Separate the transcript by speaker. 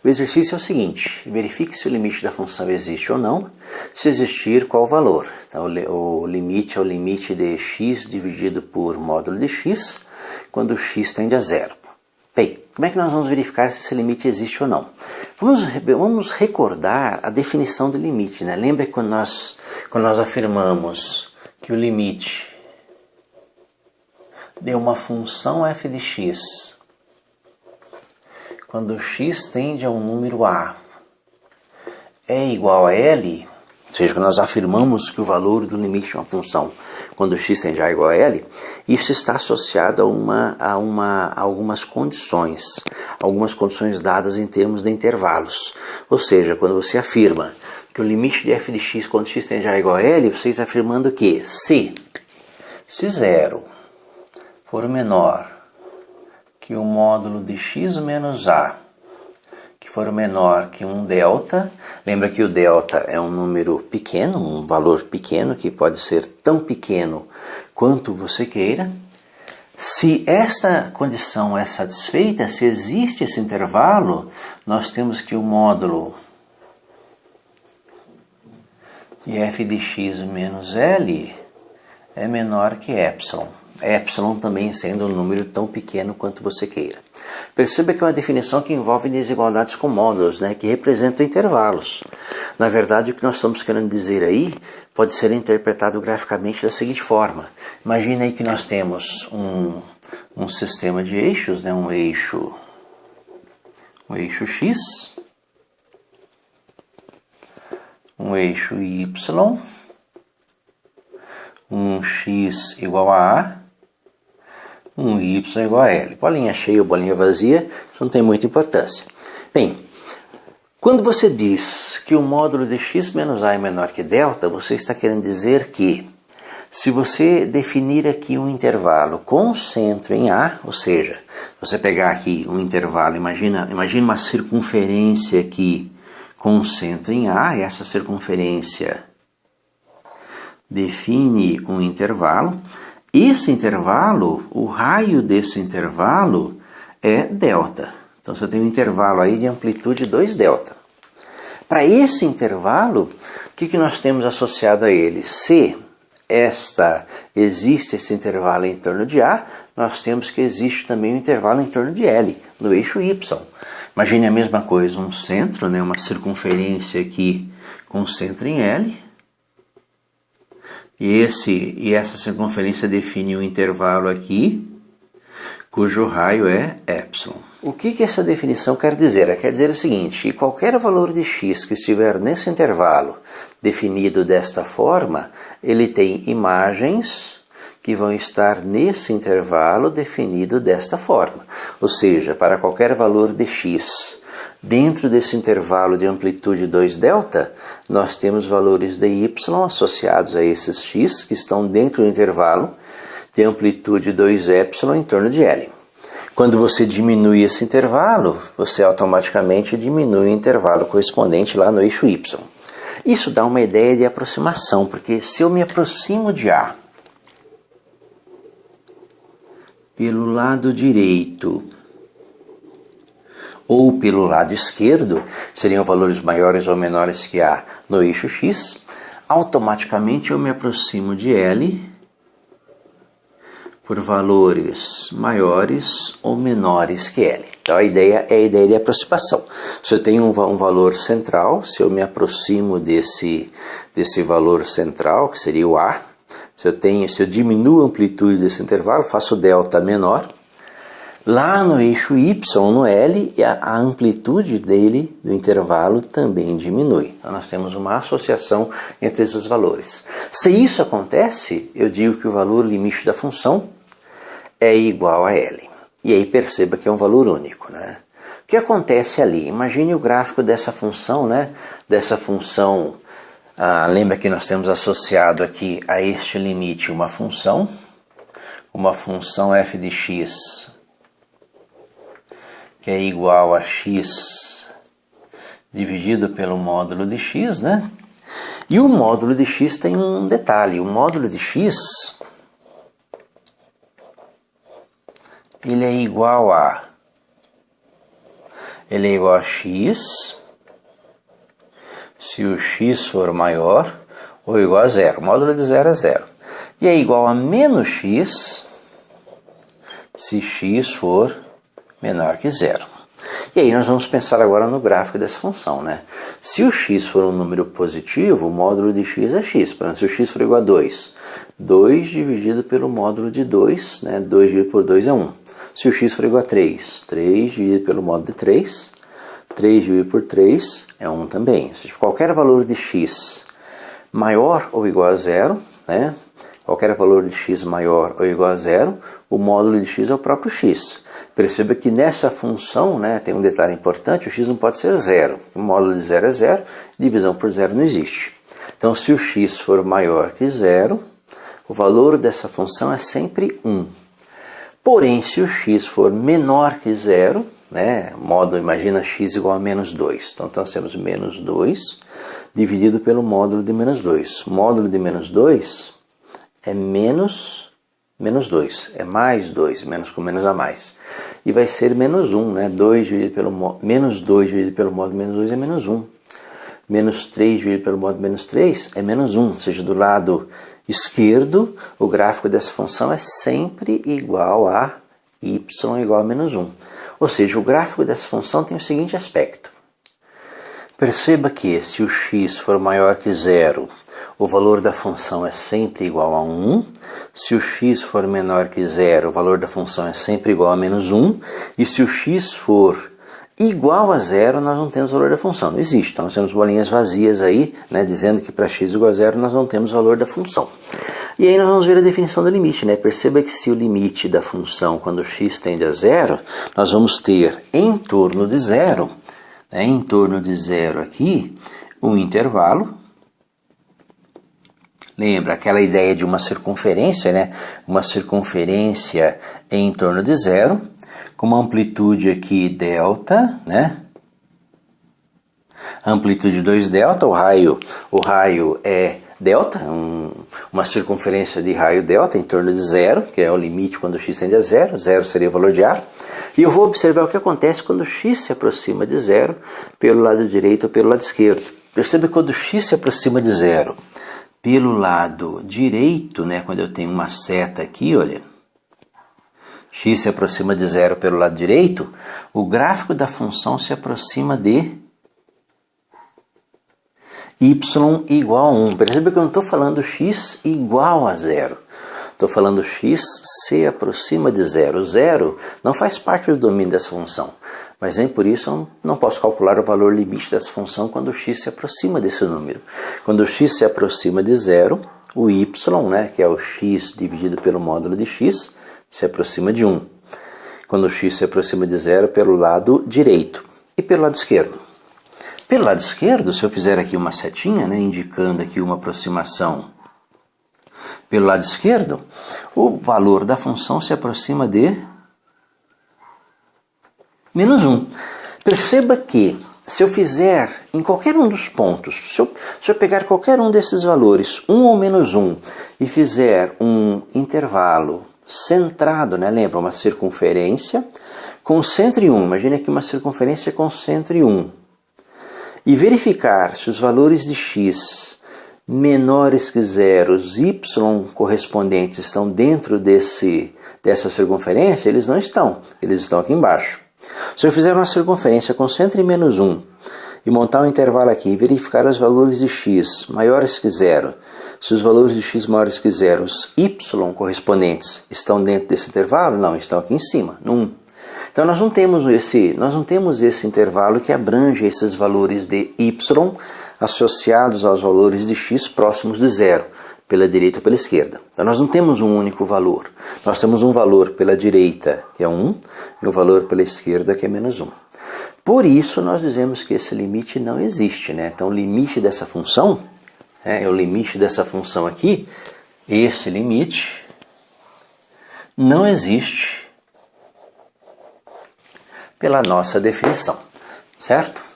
Speaker 1: O exercício é o seguinte: verifique se o limite da função existe ou não. Se existir, qual o valor? Então, o limite é o limite de x dividido por módulo de x, quando x tende a zero. Bem, como é que nós vamos verificar se esse limite existe ou não? Vamos recordar a definição do limite, né? Lembra que quando nós afirmamos que o limite de uma função f de x, quando x tende a um número a, é igual a L, ou seja, quando nós afirmamos que o valor do limite de uma função, quando x tende a igual a L, isso está associado a algumas condições dadas em termos de intervalos. Ou seja, quando você afirma que o limite de f de x quando x tende a igual a L, você está afirmando que se 0 for menor que o módulo de x menos a, que for menor que um delta, lembra que o delta é um número pequeno, um valor pequeno, que pode ser tão pequeno quanto você queira. Se esta condição é satisfeita, se existe esse intervalo, nós temos que o módulo de f de x menos L é menor que epsilon. Epsilon também sendo um número tão pequeno quanto você queira. Perceba que é uma definição que envolve desigualdades com módulos, né, que representam intervalos. Na verdade, o que nós estamos querendo dizer aí pode ser interpretado graficamente da seguinte forma. Imagina aí que nós temos um sistema de eixos, né, um eixo x, um eixo y, um x igual a A, um y igual a L. Bolinha cheia ou bolinha vazia, isso não tem muita importância. Bem, quando você diz que o módulo de x menos a é menor que delta, você está querendo dizer que se você definir aqui um intervalo com centro em A, ou seja, você pegar aqui um intervalo, imagina uma circunferência aqui com centro em A, e essa circunferência define um intervalo. Esse intervalo, o raio desse intervalo é delta. Então você tem um intervalo aí de amplitude 2 delta. Para esse intervalo, o que nós temos associado a ele? Se existe esse intervalo em torno de A, nós temos que existe também um intervalo em torno de L, no eixo Y. Imagine a mesma coisa, um centro, né, uma circunferência aqui com centro em L. E essa circunferência define um intervalo aqui, cujo raio é epsilon. O que essa definição quer dizer? Ela quer dizer o seguinte: que qualquer valor de x que estiver nesse intervalo definido desta forma, ele tem imagens que vão estar nesse intervalo definido desta forma. Ou seja, para qualquer valor de x dentro desse intervalo de amplitude 2 delta, nós temos valores de y associados a esses x que estão dentro do intervalo de amplitude 2 epsilon em torno de L. Quando você diminui esse intervalo, você automaticamente diminui o intervalo correspondente lá no eixo y. Isso dá uma ideia de aproximação, porque se eu me aproximo de A pelo lado direito ou pelo lado esquerdo, seriam valores maiores ou menores que A no eixo x, automaticamente eu me aproximo de L por valores maiores ou menores que L. Então a ideia é a ideia de aproximação. Se eu tenho um valor central, se eu me aproximo desse valor central, que seria o A, se eu diminuo a amplitude desse intervalo, faço delta menor, lá no eixo y, no L, a amplitude dele, do intervalo, também diminui. Então nós temos uma associação entre esses valores. Se isso acontece, eu digo que o valor limite da função é igual a L. E aí perceba que é um valor único, né? O que acontece ali? Imagine o gráfico dessa função, né? Dessa função, lembra que nós temos associado aqui a este limite uma função f de x, que é igual a x dividido pelo módulo de x, né? E o módulo de x tem um detalhe: o módulo de x ele é igual a ele é igual a x se o x for maior ou igual a zero. O módulo de zero é zero. E é igual a menos x se x for menor que zero. E aí nós vamos pensar agora no gráfico dessa função, né? Se o x for um número positivo, o módulo de x é x. Por exemplo, se o x for igual a 2, 2 dividido pelo módulo de 2, né? 2 dividido por 2 é 1. Se o x for igual a 3, 3 dividido pelo módulo de 3, 3 dividido por 3 é 1 também. Ou seja, qualquer valor de x maior ou igual a zero, né? Qualquer valor de x maior ou igual a zero, o módulo de x é o próprio x. Perceba que nessa função, né, tem um detalhe importante, o x não pode ser zero. O módulo de zero é zero, divisão por zero não existe. Então, se o x for maior que zero, o valor dessa função é sempre 1. Porém, se o x for menor que zero, né, imagina x igual a menos 2. Então, nós temos menos 2 dividido pelo módulo de menos 2. O módulo de menos 2 é menos 2, é mais 2, menos com menos a mais. E vai ser menos 1, né? Menos 2 dividido pelo módulo de menos 2 é menos 1. Menos 3 dividido pelo módulo de menos 3 é menos 1. Ou seja, do lado esquerdo, o gráfico dessa função é sempre igual a y igual a menos 1. Ou seja, o gráfico dessa função tem o seguinte aspecto. Perceba que se o x for maior que zero, o valor da função é sempre igual a 1. Se o x for menor que zero, o valor da função é sempre igual a menos 1. E se o x for igual a zero, nós não temos o valor da função. Não existe. Então, nós temos bolinhas vazias aí, né, dizendo que para x igual a zero, nós não temos o valor da função. E aí nós vamos ver a definição do limite, né? Perceba que se o limite da função, quando x tende a zero, nós vamos ter em torno de zero, né, em torno de zero aqui, um intervalo. Lembra aquela ideia de uma circunferência, né? Uma circunferência em torno de zero, com uma amplitude aqui delta, né? Amplitude 2 delta, o raio é delta, uma circunferência de raio delta em torno de zero, que é o limite quando x tende a zero, zero seria o valor de A. E eu vou observar o que acontece quando x se aproxima de zero pelo lado direito ou pelo lado esquerdo. Perceba que quando x se aproxima de zero pelo lado direito, né, quando eu tenho uma seta aqui, olha, x se aproxima de zero pelo lado direito, o gráfico da função se aproxima de y igual a 1. Perceba que eu não estou falando x igual a zero. Estou falando x se aproxima de zero. Zero não faz parte do domínio dessa função. Mas nem por isso eu não posso calcular o valor limite dessa função quando x se aproxima desse número. Quando x se aproxima de zero, o y, né, que é o x dividido pelo módulo de x, se aproxima de 1. Quando x se aproxima de zero pelo lado direito. E pelo lado esquerdo? Pelo lado esquerdo, se eu fizer aqui uma setinha, né, indicando aqui uma aproximação pelo lado esquerdo, o valor da função se aproxima de menos 1. Perceba que se eu fizer em qualquer um dos pontos, se eu pegar qualquer um desses valores, 1 ou menos 1, e fizer um intervalo centrado, né, lembra, uma circunferência com centro em 1, imagine aqui uma circunferência com centro em 1, e verificar se os valores de x menores que zero, os y correspondentes estão dentro dessa circunferência, eles não estão, eles estão aqui embaixo. Se eu fizer uma circunferência com centro em menos 1 e montar um intervalo aqui e verificar os valores de x maiores que zero, se os valores de x maiores que zero, os y correspondentes estão dentro desse intervalo, não, estão aqui em cima, no 1. Então nós não temos esse intervalo que abrange esses valores de y associados aos valores de x próximos de zero, pela direita ou pela esquerda. Então nós não temos um único valor. Nós temos um valor pela direita, que é 1, e um valor pela esquerda, que é menos 1. Por isso nós dizemos que esse limite não existe, né? Então o limite dessa função, o limite dessa função aqui, esse limite não existe pela nossa definição, certo?